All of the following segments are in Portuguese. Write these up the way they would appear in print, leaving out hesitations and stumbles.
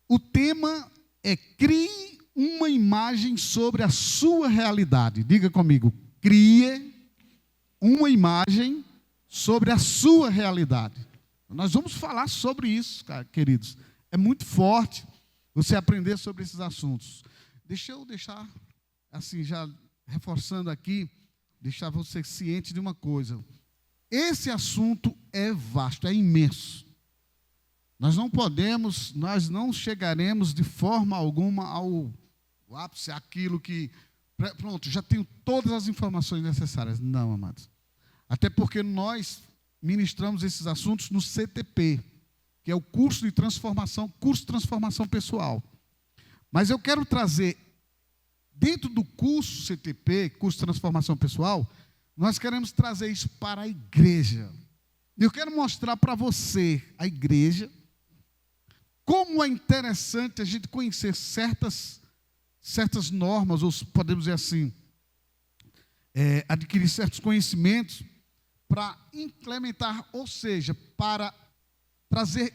O tema é: crie uma imagem sobre a sua realidade. Diga comigo: crie uma imagem sobre a sua realidade. Nós vamos falar sobre isso, queridos. É muito forte você aprender sobre esses assuntos. Deixa eu deixar, assim, já reforçando aqui, deixar você ciente de uma coisa. Esse assunto é vasto, é imenso. Nós não chegaremos de forma alguma ao ápice, aquilo que, pronto, já tenho todas as informações necessárias. Não, amados. Até porque nós ministramos esses assuntos no CTP, que é o curso de transformação pessoal. Mas eu quero trazer, dentro do curso CTP, curso de transformação pessoal, nós queremos trazer isso para a igreja. Eu quero mostrar para você, a igreja, como é interessante a gente conhecer certas normas, ou podemos dizer assim, adquirir certos conhecimentos para implementar, ou seja, para trazer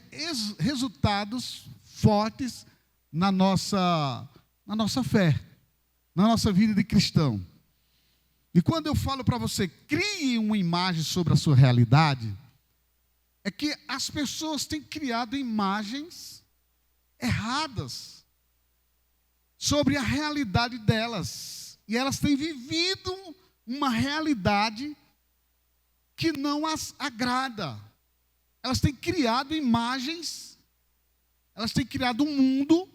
resultados fortes na nossa fé, na nossa vida de cristão. E quando eu falo para você, crie uma imagem sobre a sua realidade, é que as pessoas têm criado imagens erradas sobre a realidade delas. E elas têm vivido uma realidade que não as agrada. Elas têm criado imagens, elas têm criado um mundo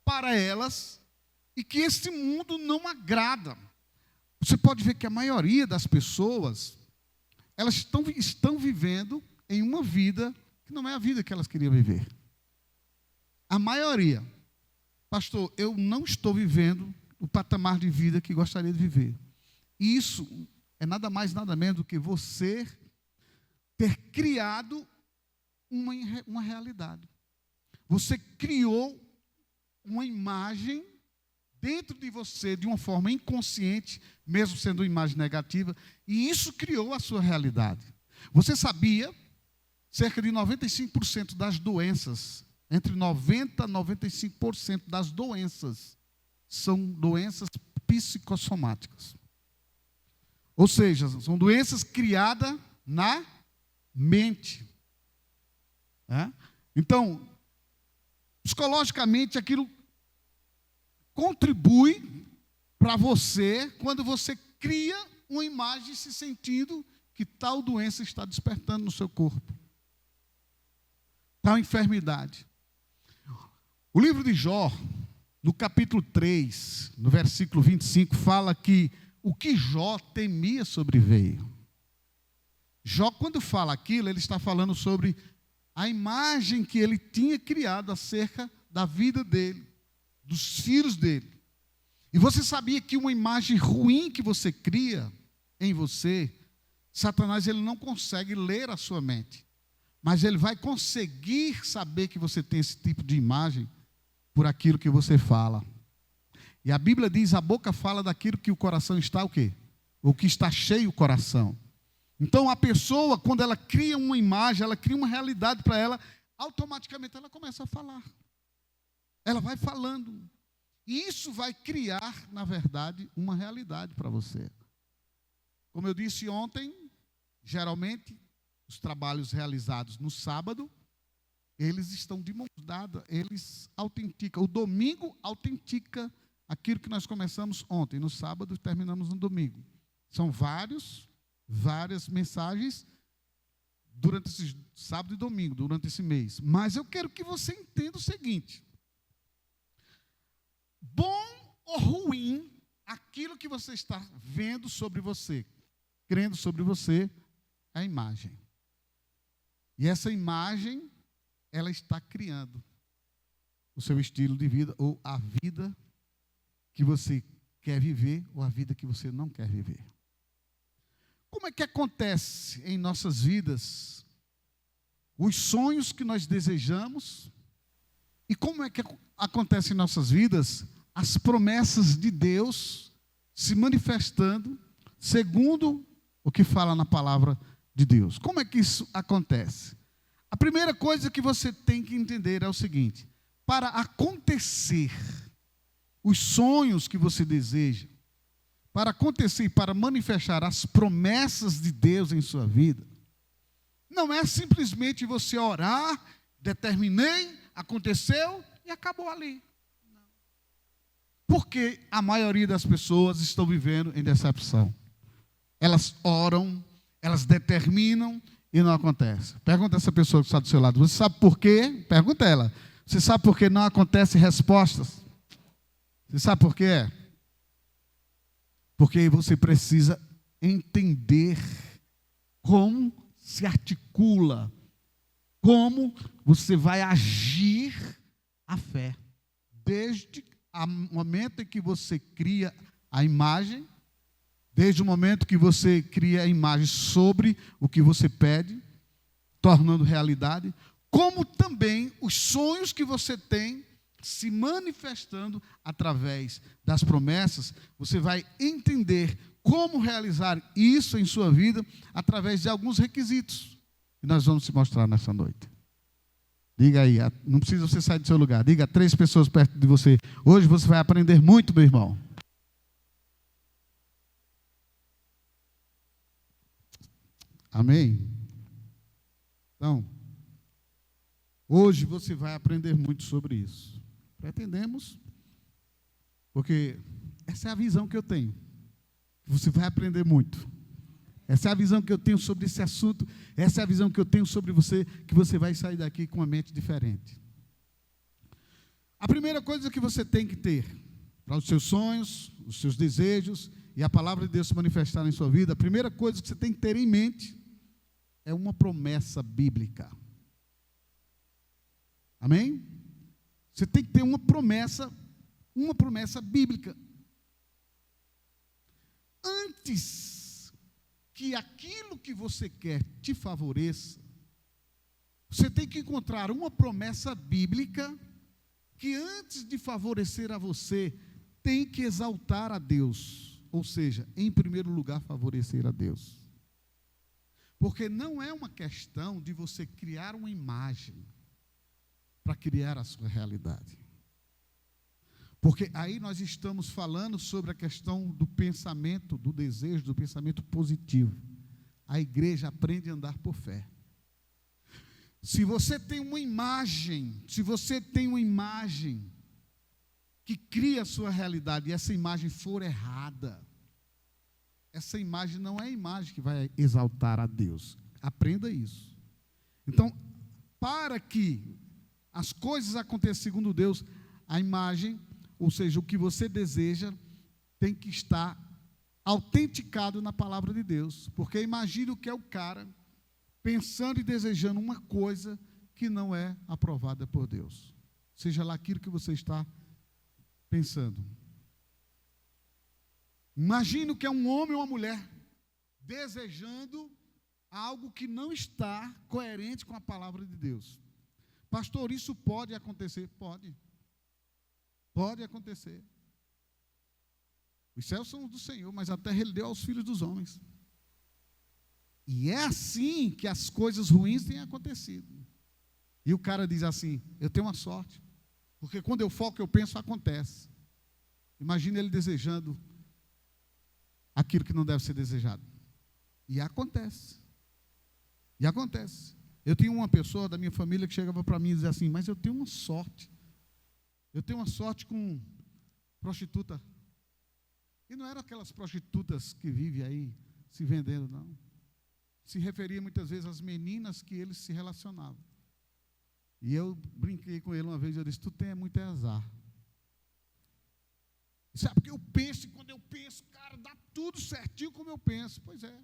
para elas, e que esse mundo não agrada. Você pode ver que a maioria das pessoas, elas estão vivendo em uma vida que não é a vida que elas queriam viver. A maioria. Pastor, eu não estou vivendo o patamar de vida que gostaria de viver. E isso é nada mais, nada menos do que você ter criado uma realidade. Você criou uma imagem dentro de você, de uma forma inconsciente, mesmo sendo uma imagem negativa, e isso criou a sua realidade. Você sabia? Cerca de 95% das doenças, entre 90% e 95% das doenças, são doenças psicossomáticas. Ou seja, são doenças criadas na mente. Então, psicologicamente, aquilo contribui para você quando você cria uma imagem se sentindo que tal doença está despertando no seu corpo. Tal enfermidade. O livro de Jó, no capítulo 3, no versículo 25, fala que o que Jó temia sobreveio. Jó, quando fala aquilo, ele está falando sobre a imagem que ele tinha criado acerca da vida dele, dos filhos dele. E você sabia que uma imagem ruim que você cria em você, Satanás ele não consegue ler a sua mente, mas ele vai conseguir saber que você tem esse tipo de imagem por aquilo que você fala. E a Bíblia diz, a boca fala daquilo que o coração está o quê? O que está cheio o coração. Então a pessoa, quando ela cria uma imagem, ela cria uma realidade para ela, automaticamente ela começa a falar. Ela vai falando. E isso vai criar, na verdade, uma realidade para você. Como eu disse ontem, geralmente, os trabalhos realizados no sábado, eles estão de mãos dadas, eles autenticam. O domingo autentica aquilo que nós começamos ontem. No sábado, terminamos no domingo. São várias mensagens durante esse sábado e domingo, durante esse mês. Mas eu quero que você entenda o seguinte. Bom ou ruim, aquilo que você está vendo sobre você, crendo sobre você, é a imagem. E essa imagem, ela está criando o seu estilo de vida, ou a vida que você quer viver, ou a vida que você não quer viver. Como é que acontece em nossas vidas os sonhos que nós desejamos? E como é que acontece em nossas vidas as promessas de Deus se manifestando segundo o que fala na palavra de Deus? Como é que isso acontece? A primeira coisa que você tem que entender é o seguinte: para acontecer os sonhos que você deseja, para acontecer e para manifestar as promessas de Deus em sua vida, não é simplesmente você orar, determinei, aconteceu e acabou ali. Não. Porque a maioria das pessoas estão vivendo em decepção. Elas oram, elas determinam e não acontece. Pergunta essa pessoa que está do seu lado, você sabe por quê? Pergunta ela. Você sabe por que não acontecem respostas? Você sabe por quê? Porque você precisa entender como se articula, como você vai agir a fé. Desde o momento em que você cria a imagem, desde o momento que você cria a imagem sobre o que você pede, tornando realidade, como também os sonhos que você tem se manifestando através das promessas, você vai entender como realizar isso em sua vida através de alguns requisitos que nós vamos te mostrar nessa noite. Diga aí, não precisa você sair do seu lugar, diga a 3 pessoas perto de você, hoje você vai aprender muito, meu irmão. Amém? Então, hoje você vai aprender muito sobre isso. Pretendemos, porque essa é a visão que eu tenho. Você vai aprender muito. Essa é a visão que eu tenho sobre esse assunto. Essa é a visão que eu tenho sobre você, que você vai sair daqui com uma mente diferente. A primeira coisa que você tem que ter para os seus sonhos, os seus desejos e a palavra de Deus se manifestar em sua vida, a primeira coisa que você tem que ter em mente é uma promessa bíblica. Amém? Você tem que ter uma promessa bíblica. Antes que aquilo que você quer te favoreça, você tem que encontrar uma promessa bíblica que antes de favorecer a você, tem que exaltar a Deus. Ou seja, em primeiro lugar, favorecer a Deus. Porque não é uma questão de você criar uma imagem para criar a sua realidade. Porque aí nós estamos falando sobre a questão do pensamento, do desejo, do pensamento positivo. A igreja aprende a andar por fé. Se você tem uma imagem que cria a sua realidade e essa imagem for errada, essa imagem não é a imagem que vai exaltar a Deus. Aprenda isso. Então, para que as coisas aconteçam segundo Deus, a imagem, ou seja, o que você deseja, tem que estar autenticado na palavra de Deus. Porque imagine o que é o cara pensando e desejando uma coisa que não é aprovada por Deus. Seja lá aquilo que você está pensando. Imagine o que é um homem ou uma mulher desejando algo que não está coerente com a palavra de Deus. Pastor, isso pode acontecer? Pode. Pode acontecer. Os céus são do Senhor, mas a terra Ele deu aos filhos dos homens. E é assim que as coisas ruins têm acontecido. E o cara diz assim, eu tenho uma sorte, porque quando eu foco, eu penso, acontece. Imagina ele desejando aquilo que não deve ser desejado. E acontece. E acontece. Eu tinha uma pessoa da minha família que chegava para mim e dizia assim, mas eu tenho uma sorte. Eu tenho uma sorte com prostituta. E não eram aquelas prostitutas que vivem aí se vendendo, não. Se referia muitas vezes às meninas que eles se relacionavam. E eu brinquei com ele uma vez, eu disse, tu tem muito azar. Sabe, porque eu penso, e quando eu penso, cara, dá tudo certinho como eu penso. Pois é.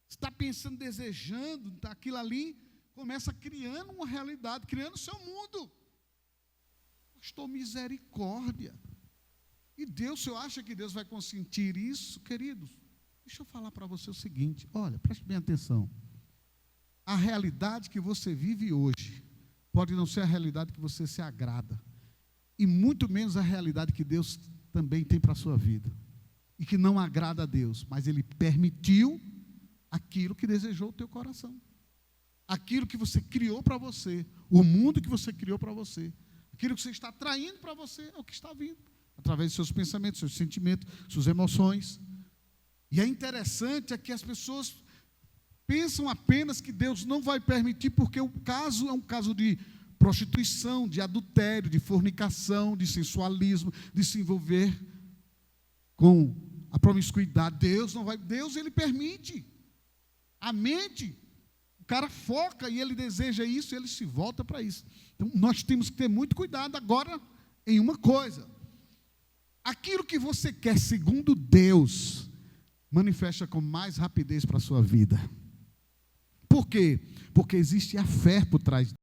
Você está pensando, desejando, aquilo ali, começa criando uma realidade, criando o seu mundo. Pastor, misericórdia. E Deus, o senhor acha que Deus vai consentir isso, queridos? Deixa eu falar para você o seguinte, olha, preste bem atenção. A realidade que você vive hoje pode não ser a realidade que você se agrada. E muito menos a realidade que Deus também tem para a sua vida. E que não agrada a Deus, mas Ele permitiu aquilo que desejou o teu coração. Aquilo que você criou para você, o mundo que você criou para você. Aquilo que você está atraindo para você é o que está vindo, através dos seus pensamentos, seus sentimentos, suas emoções. E é interessante que as pessoas pensam apenas que Deus não vai permitir, porque o caso é um caso de prostituição, de adultério, de fornicação, de sensualismo, de se envolver com a promiscuidade. Deus não vai, Deus ele permite. A mente, o cara foca e ele deseja isso, e ele se volta para isso. Então nós temos que ter muito cuidado agora em uma coisa. Aquilo que você quer segundo Deus, manifesta com mais rapidez para a sua vida. Por quê? Porque existe a fé por trás